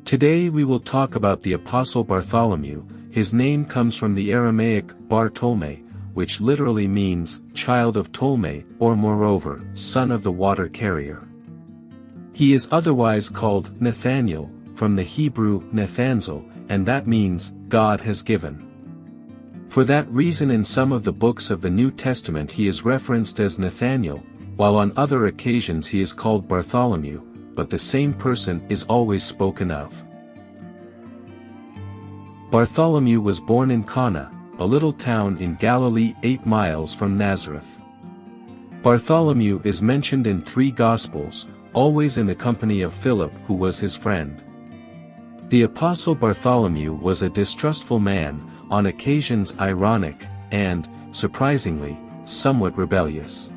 Today we will talk about the Apostle Bartholomew. His name comes from the Aramaic Bartolome, which literally means, child of Ptolemy, or moreover, son of the water carrier. He is otherwise called Nathanael, from the Hebrew Nathanzel, and that means, God has given. For that reason in some of the books of the New Testament he is referenced as Nathanael, while on other occasions he is called Bartholomew, but the same person is always spoken of. Bartholomew was born in Cana, a little town in Galilee 8 miles from Nazareth. Bartholomew is mentioned in 3 Gospels, always in the company of Philip who was his friend. The Apostle Bartholomew was a distrustful man, on occasions ironic, and, surprisingly, somewhat rebellious.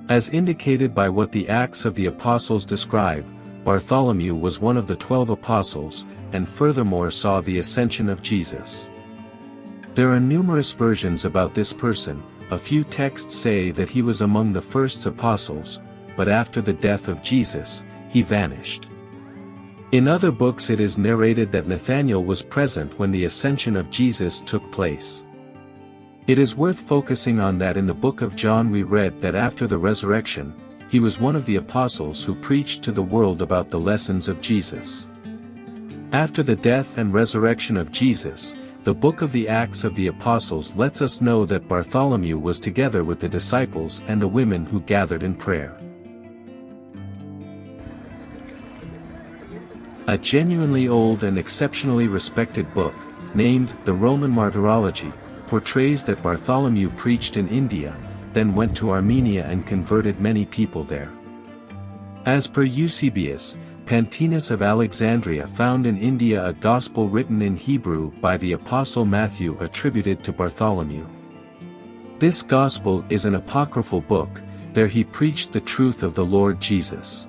As indicated by what the Acts of the Apostles describe, Bartholomew was one of the 12 apostles, and furthermore saw the ascension of Jesus. There are numerous versions about this person. A few texts say that he was among the first apostles, but after the death of Jesus, he vanished. In other books it is narrated that Nathanael was present when the ascension of Jesus took place. It is worth focusing on that in the book of John we read that after the resurrection, he was one of the apostles who preached to the world about the lessons of Jesus. After the death and resurrection of Jesus, the book of the Acts of the Apostles lets us know that Bartholomew was together with the disciples and the women who gathered in prayer. A genuinely old and exceptionally respected book, named The Roman Martyrology, portrays that Bartholomew preached in India, then went to Armenia and converted many people there. As per Eusebius, Pantaenus of Alexandria found in India a gospel written in Hebrew by the Apostle Matthew attributed to Bartholomew. This gospel is an apocryphal book. There he preached the truth of the Lord Jesus.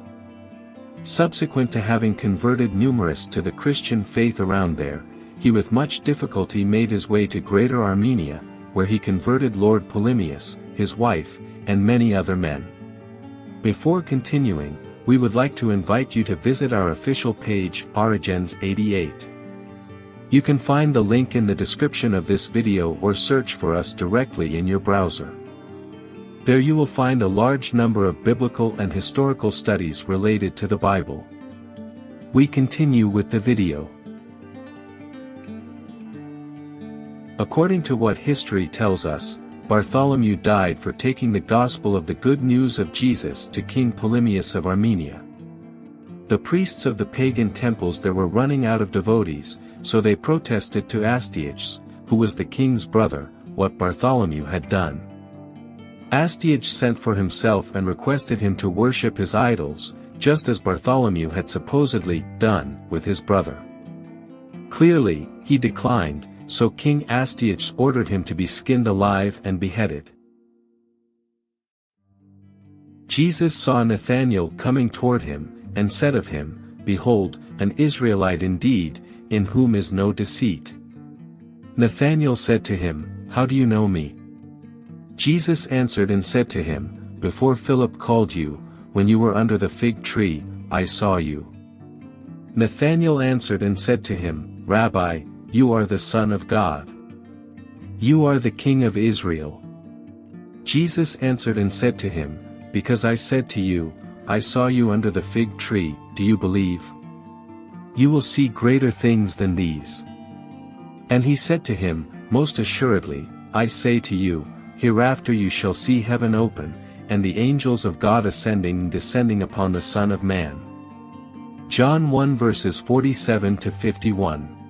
Subsequent to having converted numerous to the Christian faith around there, he with much difficulty made his way to Greater Armenia, where he converted Lord Polemius, his wife, and many other men. Before continuing, we would like to invite you to visit our official page, Origins 88. You can find the link in the description of this video or search for us directly in your browser. There you will find a large number of biblical and historical studies related to the Bible. We continue with the video. According to what history tells us, Bartholomew died for taking the gospel of the good news of Jesus to King Polemius of Armenia. The priests of the pagan temples there were running out of devotees, so they protested to Astyages, who was the king's brother, what Bartholomew had done. Astyages sent for himself and requested him to worship his idols, just as Bartholomew had supposedly done with his brother. Clearly, he declined, so King Astyages ordered him to be skinned alive and beheaded. Jesus saw Nathanael coming toward him, and said of him, Behold, an Israelite indeed, in whom is no deceit. Nathanael said to him, How do you know me? Jesus answered and said to him, Before Philip called you, when you were under the fig tree, I saw you. Nathanael answered and said to him, Rabbi, you are the Son of God. You are the King of Israel. Jesus answered and said to him, Because I said to you, I saw you under the fig tree, do you believe? You will see greater things than these. And he said to him, Most assuredly, I say to you, hereafter you shall see heaven open, and the angels of God ascending and descending upon the Son of Man. John 1 verses 47 to 51.